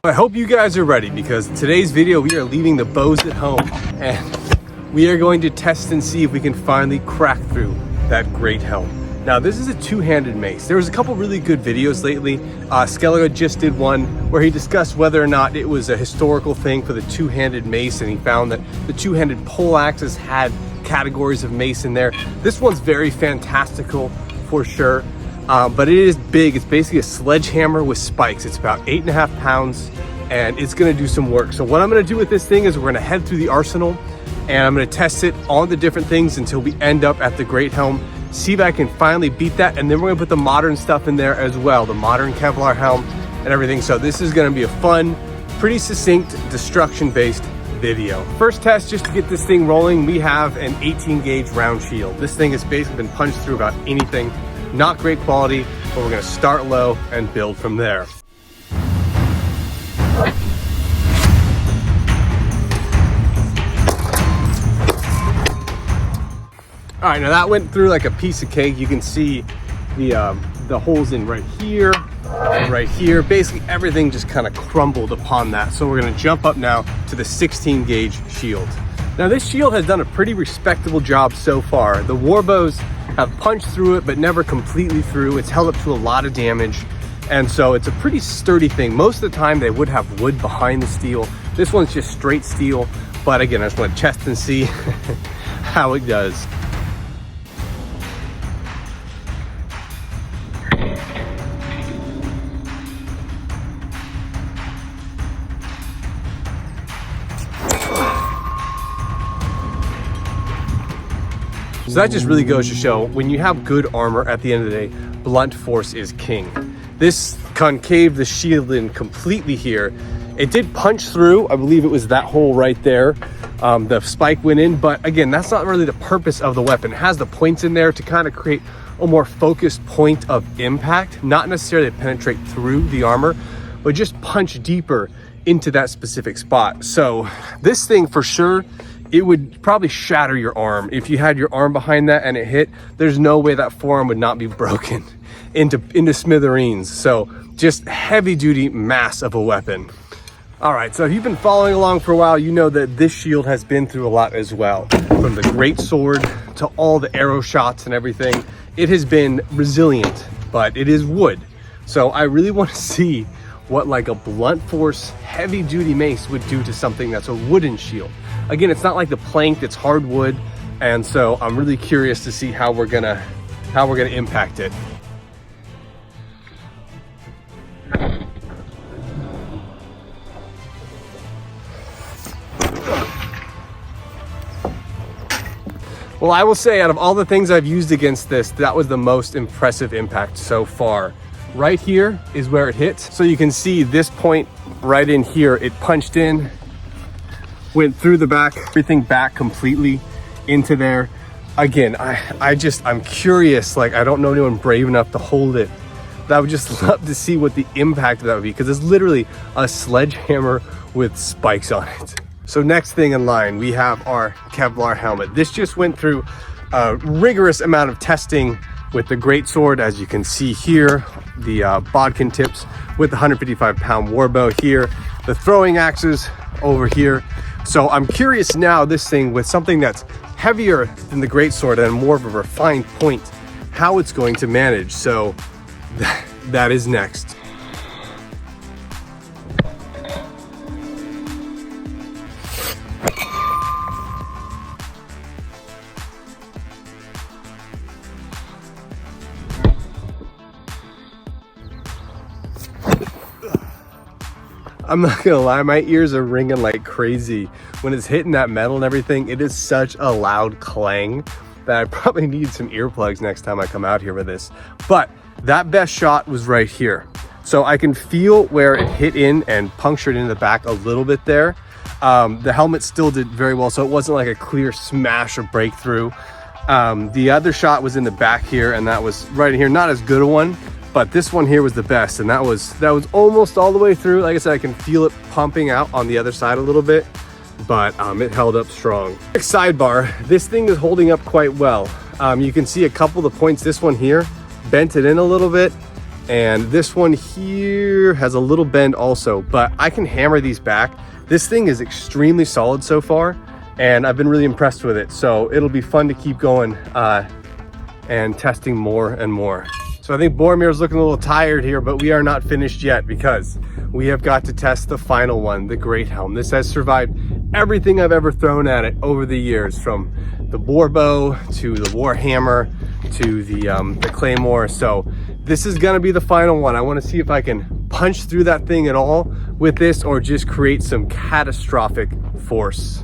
I hope you guys are ready, because today's video we are leaving the bows at home and we are going to test and see if we can finally crack through that great helm. Now this is a two-handed mace. There was a couple really good videos lately. Skellige just did one where he discussed whether or not it was a historical thing for the two-handed mace, and he found that the two-handed pole axes had categories of mace in there. This one's very fantastical for sure, but it is big. It's basically a sledgehammer with spikes. It's about 8.5 pounds and it's gonna do some work. So what I'm gonna do with this thing is we're gonna head through the arsenal and I'm gonna test it on the different things until we end up at the great helm. See if I can finally beat that, and then we're gonna put the modern stuff in there as well, the modern Kevlar helm and everything. So this is gonna be a fun, pretty succinct, destruction-based video. First test, just to get this thing rolling, we have an 18 gauge round shield. This thing has basically been punched through about anything. Not great quality, but we're gonna start low and build from there. All right, now that went through like a piece of cake. You can see the holes in right here and right here. Basically everything just kind of crumbled upon that. So we're gonna jump up now to the 16 gauge shield. Now this shield has done a pretty respectable job so far. The warbows have punched through it, but never completely through. It's held up to a lot of damage. And so it's a pretty sturdy thing. Most of the time they would have wood behind the steel. This one's just straight steel. But again, I just want to test and see how it does. So that just really goes to show, when you have good armor, at the end of the day, blunt force is king. This concave the shield in completely here. It did punch through. I believe it was that hole right there. The spike went in, but again, that's not really the purpose of the weapon. It has the points in there to kind of create a more focused point of impact, not necessarily to penetrate through the armor, but just punch deeper into that specific spot. So this thing for sure, it would probably shatter your arm. If you had your arm behind that and it hit, there's no way that forearm would not be broken into smithereens. So just heavy duty mass of a weapon. All right, so if you've been following along for a while, you know that this shield has been through a lot as well. From the great sword to all the arrow shots and everything, it has been resilient, but it is wood. So I really want to see what like a blunt force heavy duty mace would do to something that's a wooden shield. Again, it's not like the plank, it's hardwood, and so I'm really curious to see how we're gonna impact it. Well, I will say, out of all the things I've used against this, that was the most impressive impact so far. Right here is where it hit. So you can see this point right in here, it punched in, went through the back, everything back completely into there. Again, I'm curious, like I don't know anyone brave enough to hold it. But I would just love to see what the impact of that would be, because it's literally a sledgehammer with spikes on it. So next thing in line, we have our Kevlar helmet. This just went through a rigorous amount of testing with the greatsword, as you can see here, the bodkin tips with the 155-pound warbow here, the throwing axes over here. So I'm curious now, this thing with something that's heavier than the greatsword and more of a refined point, how it's going to manage. So that is next. I'm not gonna lie, my ears are ringing like crazy. When it's hitting that metal and everything, it is such a loud clang that I probably need some earplugs next time I come out here with this. But that best shot was right here. So I can feel where it hit in and punctured into the back a little bit there. The helmet still did very well, so it wasn't like a clear smash or breakthrough. The other shot was in the back here, and that was right in here. Not as good a one, but this one here was the best, and that was almost all the way through. Like I said, I can feel it pumping out on the other side a little bit, but it held up strong. Quick sidebar, this thing is holding up quite well. You can see a couple of the points. This one here bent it in a little bit, And this one here has a little bend also, but I can hammer these back. This thing is extremely solid so far, and I've been really impressed with it. So it'll be fun to keep going and testing more and more. So I think Boromir's looking a little tired here, but we are not finished yet because we have got to test the final one, the Great Helm. This has survived everything I've ever thrown at it over the years, from the boar bow to the war hammer to the claymore. So this is gonna be the final one. I wanna see if I can punch through that thing at all with this or just create some catastrophic force.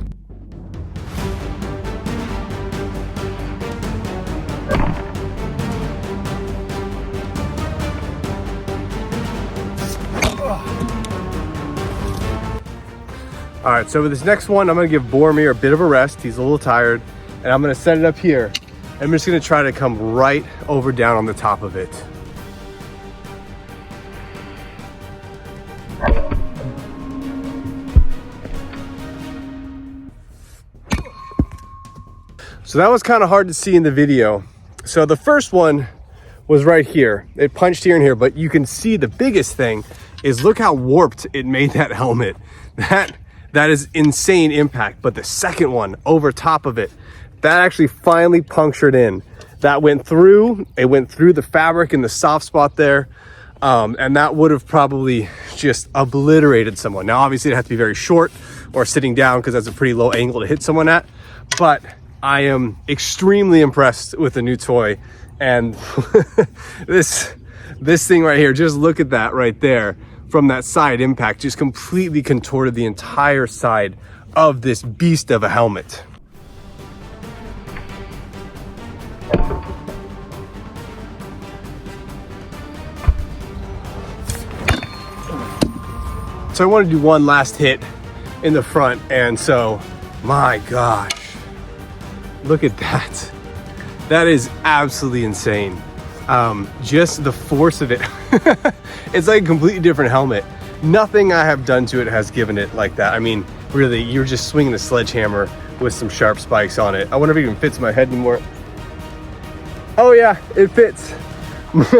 All right, so with this next one, I'm gonna give Boromir a bit of a rest. He's a little tired, and I'm gonna set it up here. I'm just gonna try to come right over down on the top of it. So that was kind of hard to see in the video. So the first one was right here. It punched here and here, but you can see the biggest thing is look how warped it made that helmet. That is insane impact. But the second one over top of it, that actually finally punctured in. That went through, it went through the fabric in the soft spot there. And that would have probably just obliterated someone. Now, obviously it has to be very short or sitting down because that's a pretty low angle to hit someone at. But I am extremely impressed with the new toy. And this thing right here, just look at that right there. From that side impact, just completely contorted the entire side of this beast of a helmet. So I want to do one last hit in the front, and so, my gosh, look at that. That is absolutely insane. Just the force of it. It's like a completely different helmet. Nothing I have done to it has given it like that. I mean, really, you're just swinging a sledgehammer with some sharp spikes on it. I wonder if it even fits my head anymore. Oh yeah, it fits.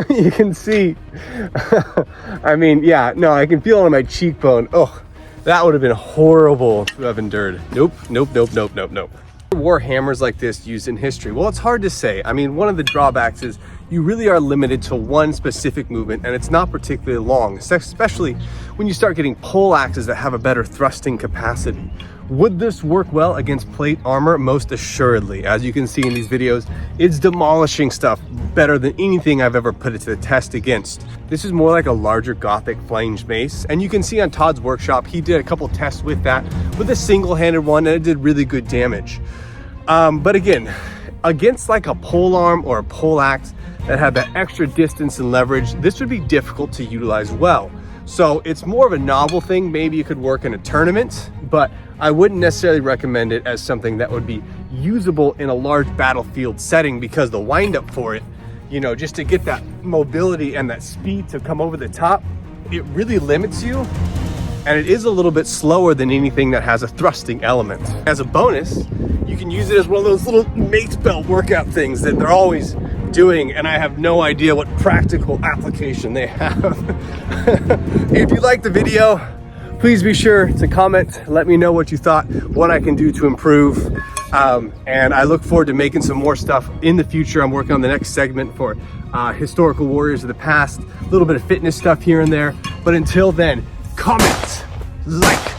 You can see. I mean, yeah, no, I can feel it on my cheekbone. Oh, that would have been horrible to have endured. Nope. War hammers like this used in history? Well, it's hard to say. I mean, one of the drawbacks is you really are limited to one specific movement, and it's not particularly long, especially when you start getting pole axes that have a better thrusting capacity. Would this work well against plate armor? Most assuredly. As you can see in these videos, it's demolishing stuff better than anything I've ever put it to the test against. This is more like a larger Gothic flanged mace, and you can see on Todd's workshop, he did a couple tests with that, with a single-handed one, and it did really good damage. But again, against like a pole arm or a pole axe that had that extra distance and leverage, this would be difficult to utilize well. So it's more of a novel thing. Maybe it could work in a tournament, but I wouldn't necessarily recommend it as something that would be usable in a large battlefield setting, because the windup for it, you know, just to get that mobility and that speed to come over the top, it really limits you. And it is a little bit slower than anything that has a thrusting element. As a bonus, you can use it as one of those little mate belt workout things that they're always doing, and I have no idea what practical application they have. If you liked the video, please be sure to comment, let me know what you thought, what I can do to improve. And I look forward to making some more stuff in the future. I'm working on the next segment for historical warriors of the past, a little bit of fitness stuff here and there. But until then, comment, like,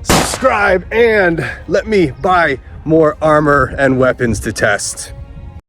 subscribe, and let me buy more armor and weapons to test.